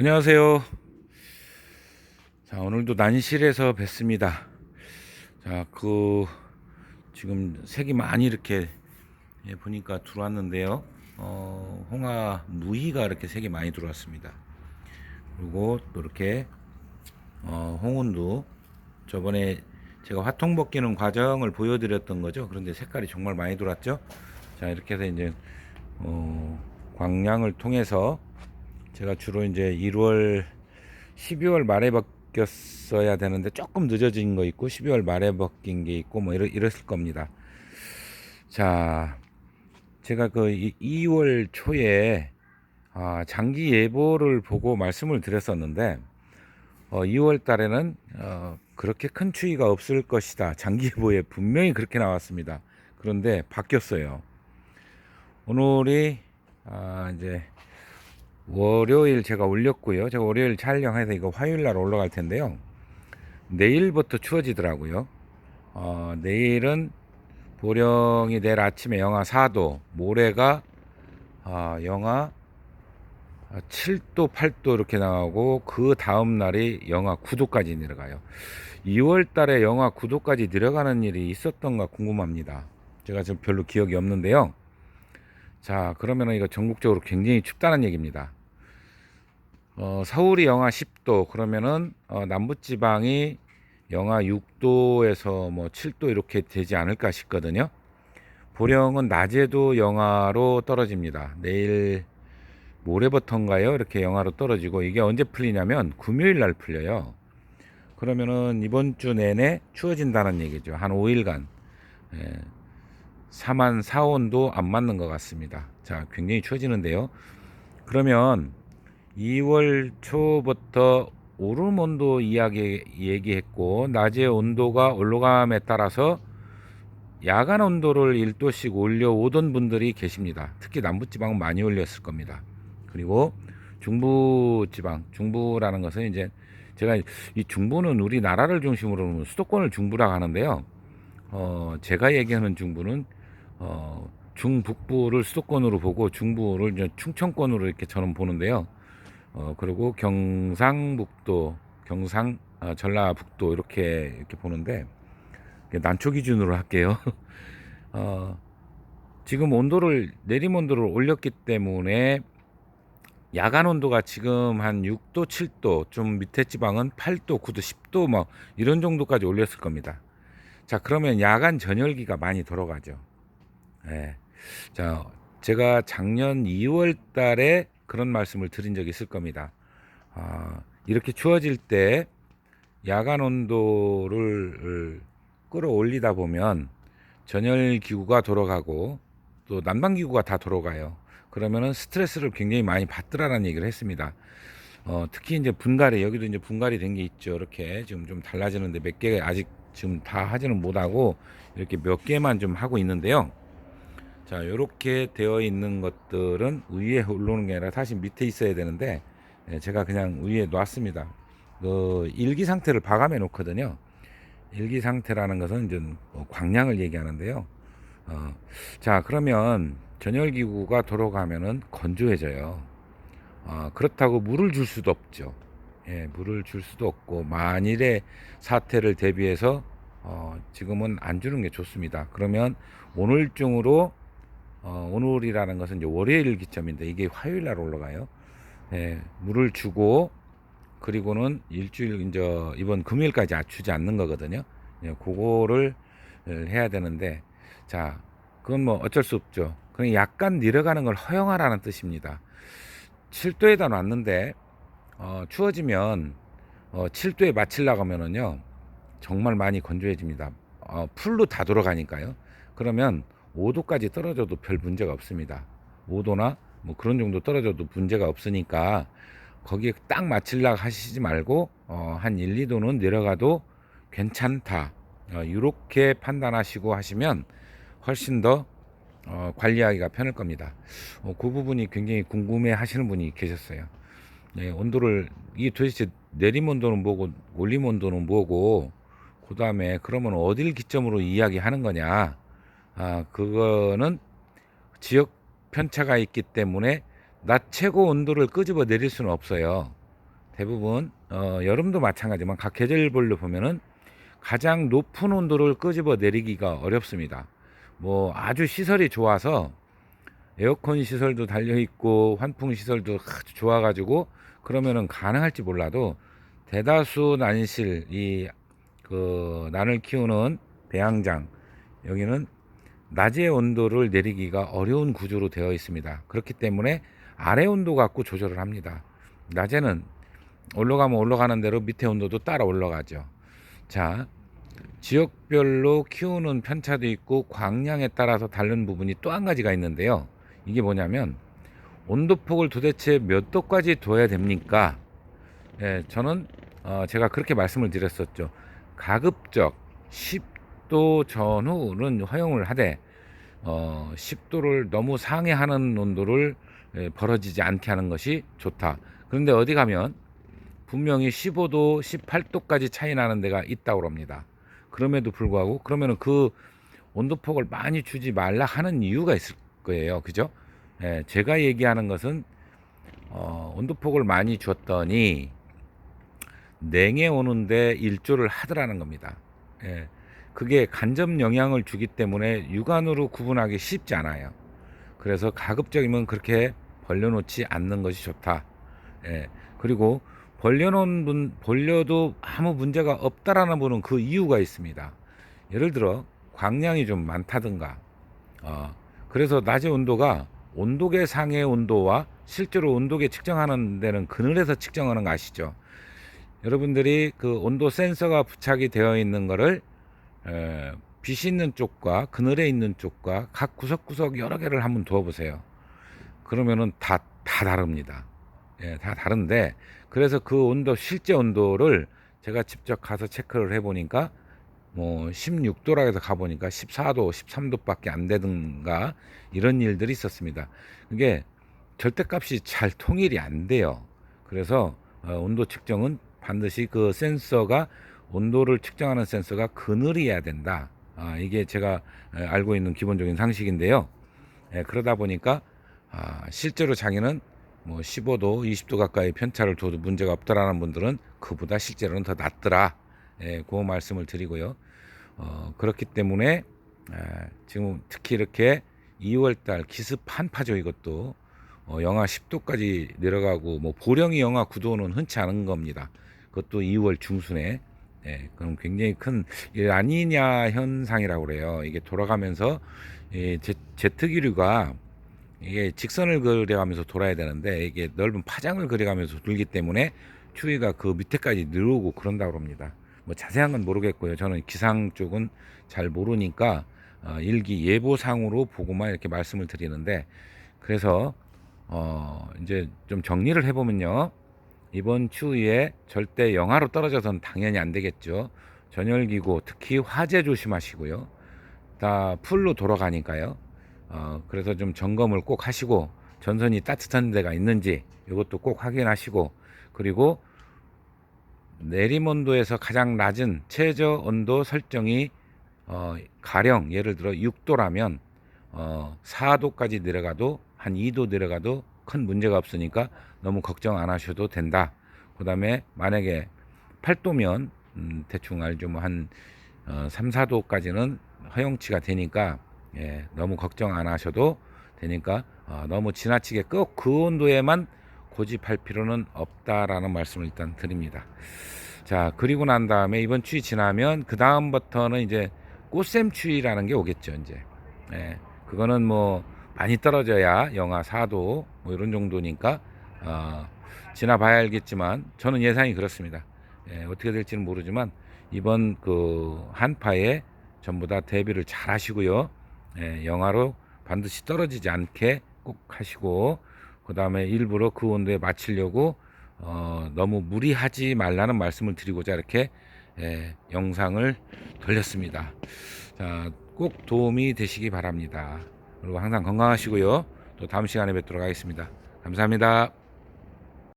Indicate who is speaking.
Speaker 1: 안녕하세요. 자, 오늘도 난실에서 뵙습니다. 자, 지금 색이 많이 이렇게 보니까 들어왔는데요. 홍화 무희가 이렇게 색이 많이 들어왔습니다. 그리고 또 이렇게 홍은도 저번에 제가 화통 벗기는 과정을 보여드렸던 거죠. 그런데 색깔이 정말 많이 들어왔죠. 자, 이렇게 해서 이제 광량을 통해서 제가 주로 이제 1월 12월 말에 벗겼어야 되는데 조금 늦어진 거 있고 12월 말에 벗긴 게 있고 뭐 이랬을 겁니다. 자, 제가 2월 초에 장기 예보를 보고 말씀을 드렸었는데 2월 달에는 그렇게 큰 추위가 없을 것이다. 장기 예보에 분명히 그렇게 나왔습니다. 그런데 바뀌었어요. 오늘이 이제 월요일 제가 올렸고요. 제가 월요일 촬영해서 이거 화요일 날 올라갈 텐데요. 내일부터 추워지더라고요. 내일은 보령이 내일 아침에 영하 4도, 모레가 영하 7도, 8도 이렇게 나오고 그 다음 날이 영하 9도까지 내려가요. 2월 달에 영하 9도까지 내려가는 일이 있었던가 궁금합니다. 제가 지금 별로 기억이 없는데요. 자, 그러면은 이거 전국적으로 굉장히 춥다는 얘기입니다. 서울이 영하 10도 그러면은 남부지방이 영하 6도에서 뭐 7도 이렇게 되지 않을까 싶거든요. 보령은 낮에도 영하로 떨어집니다. 내일 모레부터인가요? 이렇게 영하로 떨어지고 이게 언제 풀리냐면 금요일 날 풀려요. 그러면은 이번 주 내내 추워진다는 얘기죠. 한 5일간 4만 4온도 안 맞는 것 같습니다. 자, 굉장히 추워지는데요. 그러면 2월 초부터 오름 온도 이야기 얘기했고 낮의 온도가 올라감에 따라서 야간 온도를 1도씩 올려오던 분들이 계십니다. 특히 남부지방은 많이 올렸을 겁니다. 그리고 중부지방, 중부라는 것은 이제 제가 이 중부는 우리나라를 중심으로 수도권을 중부라고 하는데요. 제가 얘기하는 중부는 중북부를 수도권으로 보고 중부를 이제 충청권으로 이렇게 저는 보는데요. 그리고 경상북도, 전라북도 이렇게 보는데 난초 기준으로 할게요. 어, 지금 내림 온도를 올렸기 때문에 야간 온도가 지금 한 6도, 7도, 좀 밑에 지방은 8도, 9도, 10도 뭐 이런 정도까지 올렸을 겁니다. 자, 그러면 야간 전열기가 많이 돌아가죠. 예. 자, 제가 작년 2월 달에 그런 말씀을 드린 적이 있을 겁니다. 이렇게 추워질 때 야간 온도를 끌어올리다 보면 전열 기구가 돌아가고 또 난방 기구가 다 돌아가요. 그러면은 스트레스를 굉장히 많이 받더라라는 얘기를 했습니다. 특히 이제 분갈이 여기도 이제 분갈이 된 게 있죠. 이렇게 지금 좀 달라지는데 몇 개 아직 지금 다 하지는 못하고 이렇게 몇 개만 좀 하고 있는데요. 자, 이렇게 되어 있는 것들은 위에 올라오는 게 아니라 사실 밑에 있어야 되는데 제가 그냥 위에 놨습니다. 일기 상태를 봐감해 놓거든요. 일기 상태라는 것은 이제 광량을 얘기하는데요. 자, 그러면 전열기구가 돌아가면은 건조해져요. 그렇다고 물을 줄 수도 없죠. 예, 물을 줄 수도 없고 만일의 사태를 대비해서 지금은 안 주는 게 좋습니다. 그러면 오늘 중으로 오늘이라는 것은 이제 월요일 기점인데 이게 화요일 날 올라가요. 예, 물을 주고 그리고는 일주일 이제 이번 금요일까지 주지 않는 거거든요. 예, 그거를 해야 되는데 자, 그건 뭐 어쩔 수 없죠. 그냥 약간 내려가는 걸 허용하라는 뜻입니다. 7도에다 놨는데 추워지면 7도에 맞추려고 하면은요 정말 많이 건조해집니다. 풀로 다 돌아가니까요. 그러면 5도까지 떨어져도 별 문제가 없습니다. 5도나 뭐 그런 정도 떨어져도 문제가 없으니까 거기에 딱 맞추려고 하시지 말고 한 1, 2도는 내려가도 괜찮다. 이렇게 판단하시고 하시면 훨씬 더 관리하기가 편할 겁니다. 그 부분이 굉장히 궁금해 하시는 분이 계셨어요. 네, 온도를 이게 도대체 내림 온도는 뭐고 올림 온도는 뭐고 그 다음에 그러면 어딜 기점으로 이야기하는 거냐. 그거는 지역 편차가 있기 때문에 낮 최고 온도를 끄집어 내릴 수는 없어요. 대부분 여름도 마찬가지지만 각 계절별로 보면은 가장 높은 온도를 끄집어 내리기가 어렵습니다. 뭐 아주 시설이 좋아서 에어컨 시설도 달려 있고 환풍 시설도 아주 좋아 가지고 그러면은 가능할지 몰라도 대다수 난실 난을 키우는 배양장 여기는 낮의 온도를 내리기가 어려운 구조로 되어 있습니다. 그렇기 때문에 아래 온도 갖고 조절을 합니다. 낮에는 올라가면 올라가는 대로 밑에 온도도 따라 올라가죠. 자, 지역별로 키우는 편차도 있고 광량에 따라서 다른 부분이 또 한 가지가 있는데요. 이게 뭐냐면 온도폭을 도대체 몇 도까지 둬야 됩니까? 예, 저는 제가 그렇게 말씀을 드렸었죠. 가급적 10도 전후는 허용을 하되 10도를 너무 상회하는 온도를 벌어지지 않게 하는 것이 좋다. 그런데 어디 가면 분명히 15도, 18도까지 차이 나는 데가 있다고 합니다. 그럼에도 불구하고 그러면은 그 온도폭을 많이 주지 말라 하는 이유가 있을 거예요. 그죠? 예, 제가 얘기하는 것은 온도폭을 많이 줬더니 냉해 오는데 일조를 하더라는 겁니다. 예, 그게 간접 영향을 주기 때문에 육안으로 구분하기 쉽지 않아요. 그래서 가급적이면 그렇게 벌려놓지 않는 것이 좋다. 예, 그리고 벌려도 아무 문제가 없다라는 분은 그 이유가 있습니다. 예를 들어 광량이 좀 많다든가 그래서 낮의 온도가 온도계 상의 온도와 실제로 온도계 측정하는 데는 그늘에서 측정하는 거 아시죠? 여러분들이 그 온도 센서가 부착이 되어 있는 거를 빛이 있는 쪽과 그늘에 있는 쪽과 각 구석구석 여러 개를 한번 두어 보세요. 그러면은 다 다릅니다. 예, 다 다른데 그래서 그 온도 실제 온도를 제가 직접 가서 체크를 해 보니까 뭐 16도라 해서 가 보니까 14도, 13도밖에 안 되든가 이런 일들이 있었습니다. 그게 절대값이 잘 통일이 안 돼요. 그래서 온도 측정은 반드시 그 센서가 온도를 측정하는 센서가 그늘이어야 된다. 이게 제가 알고 있는 기본적인 상식인데요. 그러다 보니까 실제로 자기는 뭐 15도, 20도 가까이 편차를 둬도 문제가 없더라는 분들은 그보다 실제로는 더 낫더라. 그 말씀을 드리고요. 그렇기 때문에 지금 특히 이렇게 2월달 기습 한파죠. 이것도 영하 10도까지 내려가고 뭐 보령이 영하 9도는 흔치 않은 겁니다. 그것도 2월 중순에 그럼 굉장히 큰 라니냐 현상이라고 그래요. 이게 돌아가면서 제트기류가 이게 직선을 그려가면서 돌아야 되는데 이게 넓은 파장을 그려가면서 돌기 때문에 추위가 그 밑에까지 늘어오고 그런다고 합니다. 뭐 자세한 건 모르겠고요. 저는 기상 쪽은 잘 모르니까 일기 예보상으로 보고만 이렇게 말씀을 드리는데 그래서 이제 좀 정리를 해보면요. 이번 추위에 절대 영하로 떨어져서는 당연히 안 되겠죠. 전열기구 특히 화재 조심하시고요. 다 풀로 돌아가니까요. 그래서 좀 점검을 꼭 하시고 전선이 따뜻한 데가 있는지 이것도 꼭 확인하시고 그리고 내림온도에서 가장 낮은 최저 온도 설정이 가령 예를 들어 6도라면 4도까지 내려가도 한 2도 내려가도 큰 문제가 없으니까 너무 걱정 안 하셔도 된다. 그 다음에 만약에 8도면 대충 알죠. 뭐 한 3, 4도까지는 허용치가 되니까 너무 걱정 안 하셔도 되니까 너무 지나치게 꼭 그 온도에만 고집할 필요는 없다라는 말씀을 일단 드립니다. 자, 그리고 난 다음에 이번 추위 지나면 그 다음부터는 이제 꽃샘 추위라는 게 오겠죠. 이제 그거는 뭐 많이 떨어져야 영하 4도 뭐 이런 정도니까 지나봐야 알겠지만 저는 예상이 그렇습니다. 어떻게 될지는 모르지만 이번 그 한파에 전부 다 대비를 잘 하시고요. 영하로 반드시 떨어지지 않게 꼭 하시고 그 다음에 일부러 그 온도에 맞추려고 너무 무리하지 말라는 말씀을 드리고자 이렇게 영상을 돌렸습니다. 자, 꼭 도움이 되시기 바랍니다. 그리고 항상 건강하시고요. 또 다음 시간에 뵙도록 하겠습니다. 감사합니다.